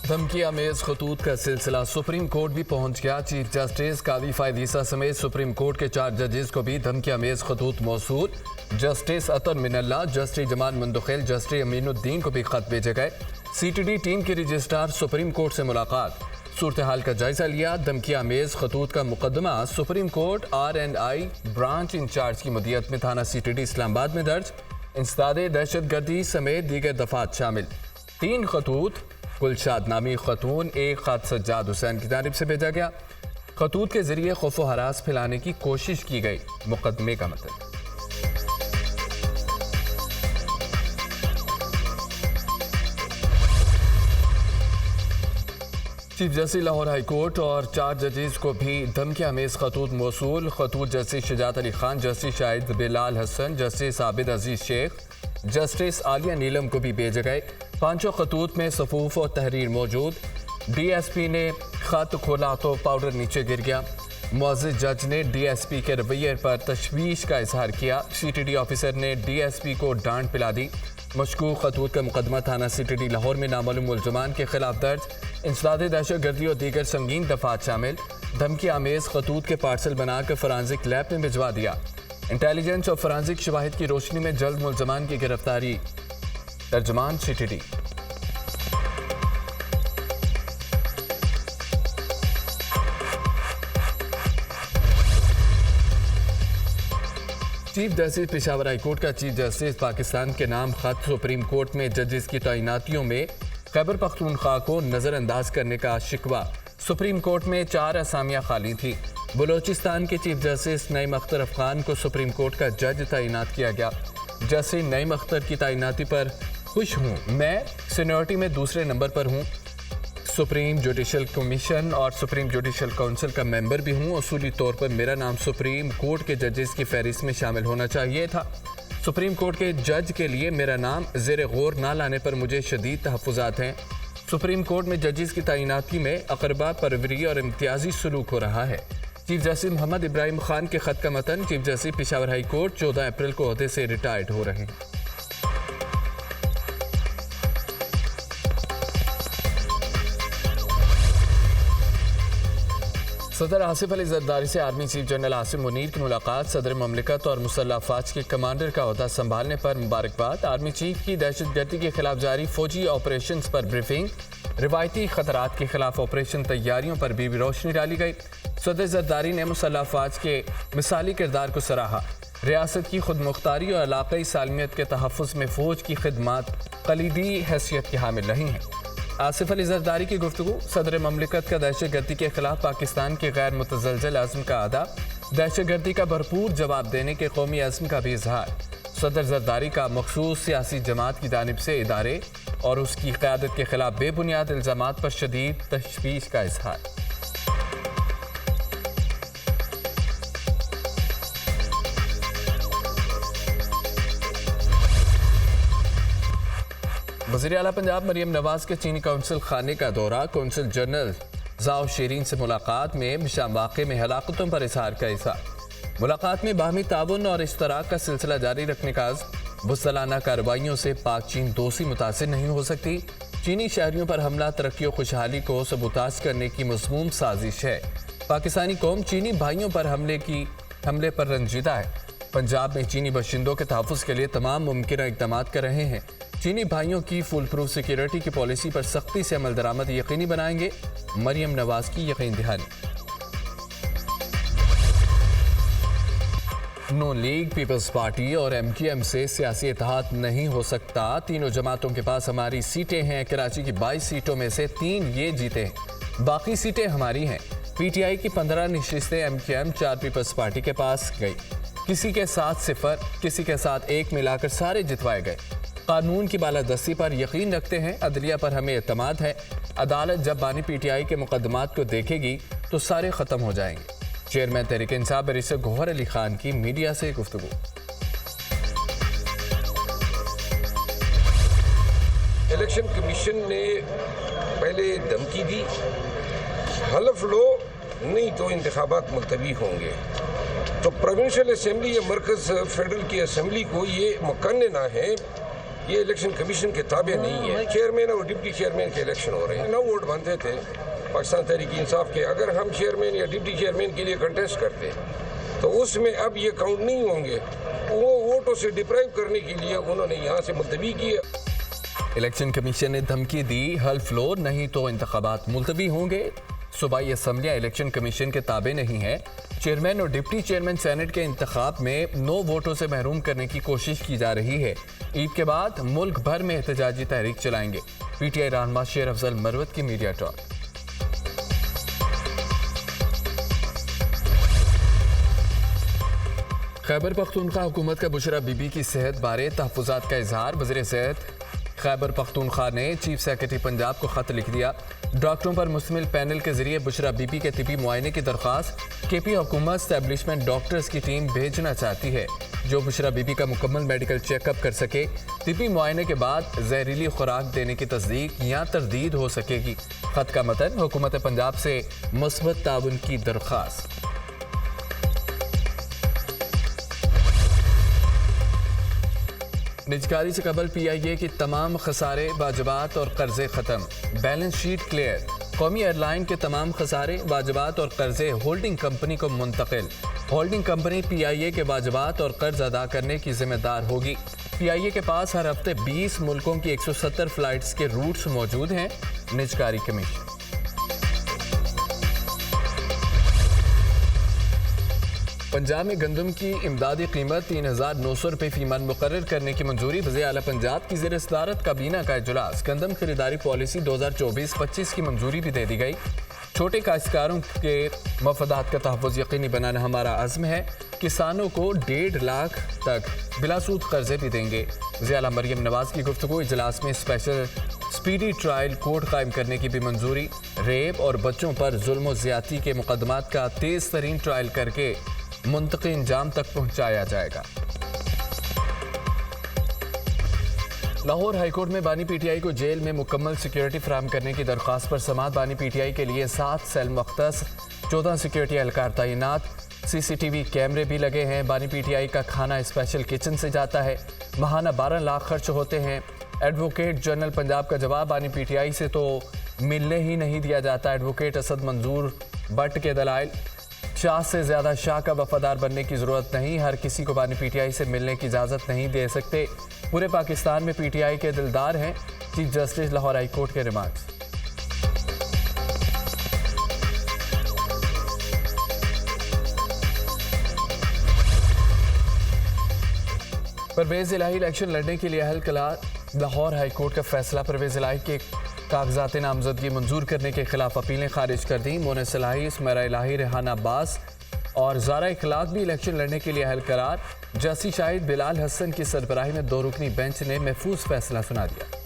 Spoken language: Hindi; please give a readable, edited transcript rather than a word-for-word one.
धमकी आमेज खतूत का सिलसिला सुप्रीम कोर्ट भी पहुंच गया। चीफ जस्टिस कादी फायद ईसा समेत सुप्रीम कोर्ट के 4 जजेस को भी धमकी आमेज खतूत मौसूल। जस्टिस अतर मिनल्ला, जस्टिस जमाल मुंदखिल, जस्टिस अमीनुद्दीन को भी खत भेजे गए। CTD टीम के रजिस्ट्रार सुप्रीम कोर्ट से मुलाकात, सूरत हाल का जायजा लिया। धमकी आमेज खतूत का मुकदमा supreme court RNI branch incharge की मुदियत में थाना CTD इस्लामाबाद में दर्ज। इंसदाद दहशत गर्दी समेत दीगर दफात शामिल। 3 खतूत गुलशाद नामी खतून एक खत सज्जाद हुसैन की जानिब से भेजा गया। खतूत के जरिए खौफ व हरास फैलाने की कोशिश की गई। मुकदमे का मतलब chief justice Lahore high court और 4 जजेस को भी धमकी आमेज खतूत मौसूल। खतूत justice Shujaat Ali Khan, justice Shahid Bilal Hassan, justice Abid Aziz Shaikh, justice Aalia Neelum को भी भेजे गए। 5 खतूत में सफूफ और तहरीर मौजूद। DSP ने खत खोला तो पाउडर नीचे गिर गया। मुअज़्ज़िज़ जज ने DSP के रवैये पर तशवीश का इजहार किया। CTD ऑफिसर ने DSP को डांट पिला दी। मशकूक खतूत का मुकदमा थाना CTD लाहौर में नामालूम मुलजमान के खिलाफ दर्ज। इंसदाद दहशत गर्दी और दीगर संगीन दफात शामिल। धमकी आमेज खतूत के पार्सल बनाकर फॉरेंसिक लैब में भिजवा दिया। इंटेलिजेंस और फॉरेंसिक शवाहिद की रोशनी में जल्द मुलजमान की गिरफ्तारी। तर्जमान CTD। Chief justice Peshawar high court का चीफ जस्टिस पाकिस्तान के नाम खत सुप्रीम कोर्ट में जजेस की तैनातियों में खैबर पख्तूनख्वा को नजरअंदाज करने का शिकवा। सुप्रीम कोर्ट में 4 असामियां खाली थी। बलोचिस्तान के चीफ जस्टिस नईम अख्तर अफगान को सुप्रीम कोर्ट का जज तैनात किया गया। जस्टिस नईम अख्तर की तैनाती पर खुश हूँ, मैं सीनियरिटी में दूसरे नंबर पर हूँ। सुप्रीम जुडिशल कमीशन और सुप्रीम जुडिशल काउंसिल का मेंबर भी हूँ। उसूली तौर पर मेरा नाम सुप्रीम कोर्ट के जजेस की फहरिस्त में शामिल होना चाहिए था। सुप्रीम कोर्ट के जज के लिए मेरा नाम ज़ेर गौर ना लाने पर मुझे शदीद तहफ़्फ़ुज़ात हैं। सुप्रीम कोर्ट में जजेस की तैनाती में अक़रबा परवरी और इम्तियाजी सलूक हो रहा है। चीफ जस्टिस मोहम्मद इब्राहिम खान के खत का मतन, chief justice Peshawar high court 14 अप्रैल को ओहदे से रिटायर्ड हो रहे हैं। सदर आसिफ अली जरदारी से army chief general Asim Munir की मुलाकात। सदर ममलिकत और मुसल्लह अफवाज के कमांडर का ओहदा संभालने पर मुबारकबाद। आर्मी चीफ की दहशत गर्दी के खिलाफ जारी फौजी ऑपरेशन पर ब्रीफिंग। रिवायती खतरात के खिलाफ ऑपरेशन तैयारियों पर भी रोशनी डाली गई। सदर जरदारी ने मुसल्लह अफवाज के मिसाली किरदार को सराहा। रियासत की खुद मुख्तारी और इलाक़ाई सालमियत के तहफ़्फ़ुज़ में फ़ौज की खिदमात कलीदी हैसियत की हामिल रही हैं। आसिफ अली जरदारी की गुफ्तगू। सदर ममलिकत का दहशत गर्दी के खिलाफ पाकिस्तान के गैर मुतज़लज़ल अज़्म का अदा। दहशत गर्दी का भरपूर जवाब देने के कौमी अज़्म का भी इजहार। सदर जरदारी का मखसूस सियासी जमात की जानिब से इदारे और उसकी क़यादत के खिलाफ बेबुनियाद इल्ज़ामात पर शदीद तशवीश का इजहार। वज़ीर आला पंजाब मरियम नवाज के चीनी कौंसल खाने का दौरा। कौंसल जनरल ज़ाओ शीरीन से मुलाकात में बिशाम वाक़े में हलाकतों पर इजहार का इज़हार। मुलाकात में बाहमी ताउन और इश्तराक का सिलसिला जारी रखने का अज़्म। बुज़दिलाना कार्रवाइयों से पाक चीन दोस्ती मुतासिर नहीं हो सकती। चीनी शहरियों पर हमला तरक्की और खुशहाली को सबूताज करने की मज़मूम साजिश है। पाकिस्तानी कौम चीनी भाइयों पर हमले पर रंजीदा है। पंजाब में चीनी बाशिंदों के तहफ़्फ़ुज़ के लिए तमाम मुमकिन इक़दाम कर रहे हैं। चीनी भाइयों की फुल प्रूफ सिक्योरिटी की पॉलिसी पर सख्ती से अमल दरामद यकीनी बनाएंगे। मरियम नवाज की यकीन दहानी। नून लीग, पीपल्स पार्टी और MQM से सियासी इत्तेहाद नहीं हो सकता। तीनों जमातों के पास हमारी सीटें हैं। कराची की 22 सीटों में से 3 ये जीते हैं, बाकी सीटें हमारी हैं। PTI की 15 नशिस्तें MQM 4 पीपल्स पार्टी के पास गई। किसी के साथ 0, किसी के साथ 1 मिलाकर सारे जितवाए गए। कानून की बालादस्ती पर यकीन रखते हैं। अदलिया पर हमें एतमाद है। अदालत जब बानी PTI के मुकदमात को देखेगी तो सारे ख़त्म हो जाएंगे। चेयरमैन तहरीक इंसाफ बैरिस्टर गौहर अली खान की मीडिया से गुफ्तगू। इलेक्शन कमीशन ने पहले धमकी दी, हलफ लो नहीं तो इंतखाबात मुलतवी होंगे। तो प्रोविंशियल असेंबली या मरकज़ फेडरल की असेंबली को ये मुकन्ना है ये इलेक्शन कमीशन के ताबे नहीं है। चेयरमैन और डिप्टी चेयरमैन के इलेक्शन हो रहे हैं। 9 वोट बनते थे पाकिस्तान तहरीक इंसाफ के। अगर हम चेयरमैन या डिप्टी चेयरमैन के लिए कंटेस्ट करते तो उसमें अब ये काउंट नहीं होंगे। वो वोटों से डिप्राइव करने के लिए उन्होंने यहाँ से मुलतवी किया। इलेक्शन कमीशन ने धमकी दी, हल्फ लो नहीं तो इंतखाबात मुलतवी होंगे। सूबाई असम्बलियाँ इलेक्शन कमीशन के ताबे नहीं है। चेयरमैन और डिप्टी चेयरमैन सेनेट के इंतखाब में 9 वोटों से महरूम करने की कोशिश की जा रही है। ईद के बाद मुल्क भर में एहतजाजी तहरीक चलाएंगे। PTI रहनुमा शेर अफजल मरवत की मीडिया टॉक। खैबर पख्तूनख्वा हुकूमत का बुशरा बीबी की सेहत बारे तहफ़्फ़ुज़ात का इजहार। वज़ीर सेहत खैबर पख्तूनख्वा ने चीफ सेक्रेटरी पंजाब को खत लिख दिया। डॉक्टरों पर मुश्तमिल पैनल के जरिए बुशरा बीबी के तिबी मुआयने की दरख्वास्त KP हुकूमत स्टैब्लिशमेंट डॉक्टर्स की टीम भेजना चाहती है, जो बुशरा बीबी का मुकम्मल मेडिकल चेकअप कर सके। तिबी मुआयने के बाद जहरीली खुराक देने की तस्दीक या तरदीद हो सकेगी। खत का मतन हुकूमत पंजाब से मुस्बत ताउन की दरख्वास्त। निजकारी से कबल PIA की तमाम खसारे वाजबात और कर्जे ख़त्म। Balance sheet clear. कौमी एयरलाइन के तमाम खसारे वाजबात और कर्जे होल्डिंग कंपनी को मुंतकिल। होल्डिंग कंपनी PIA के वाजबात और कर्ज अदा करने की जिम्मेदार होगी। PIA के पास हर हफ्ते 20 मुल्कों की 170 फ्लाइट्स के रूट्स मौजूद हैं। निजकारी कमीशन। पंजाब में गंदम की इमदादी कीमत 3,900 रुपये फी मन मुकर्रर करने की मंजूरी। वज़ीर आला पंजाब की ज़ेर सदारत काबीना का इजलास। गंदम खरीदारी पॉलिसी 2024-25 की मंजूरी भी दे दी गई। छोटे काश्तकारों के मफादात का तहफ़्फ़ुज़ यकीनी बनाना हमारा अज़्म है। किसानों को 1.5 लाख तक बिलासूद कर्जे भी देंगे। वज़ीर आला मरियम नवाज़ की गुफ्तगू। इजलास में स्पेशल स्पीडी ट्रायल कोर्ट कायम करने की भी मंजूरी। रेप और बच्चों पर जुल्म व ज़्यादती के मुकदमात का तेज़ तरीन ट्रायल करके मुंतक़ी इंजाम तक पहुंचाया जाएगा। लाहौर हाईकोर्ट में बानी PTI को जेल में मुकम्मल सिक्योरिटी फराहम करने की दरख्वास्त पर समाअत। बानी PTI के लिए 7 सेल मुख्तस, 14 सिक्योरिटी एहलकार तैनात। CCTV कैमरे भी लगे हैं। बानी PTI का खाना स्पेशल किचन से जाता है। माहाना 12 लाख खर्च होते हैं। एडवोकेट जनरल पंजाब का जवाब। बानी PTI से तो मिलने ही नहीं दिया जाता। एडवोकेट असद मंजूर भट्ट के दलाइल। शाह से ज़्यादा शाह का वफादार बनने की ज़रूरत नहीं। हर किसी को बानी PTI से मिलने की इजाज़त नहीं दे सकते। पूरे पाकिस्तान में PTI के दिलदार हैं। Chief justice Lahore high court के रिमार्क्स। परवेज़ इलाही इलेक्शन लड़ने के लिए अहल कलार। लाहौर हाई कोर्ट का फैसला। परवेज़ इलाही के कागजात नामजदगी मंजूर करने के खिलाफ अपीलें खारिज कर दी। मोनस इलाही, इसमरा इलाही, रेहाना अब्बास और ज़ारा इखलाक भी इलेक्शन लड़ने के लिए अहल करार। जस्टिस शाहिद बिलाल हसन की सरबराही में 2 रुकनी बेंच ने महफूज फैसला सुना दिया।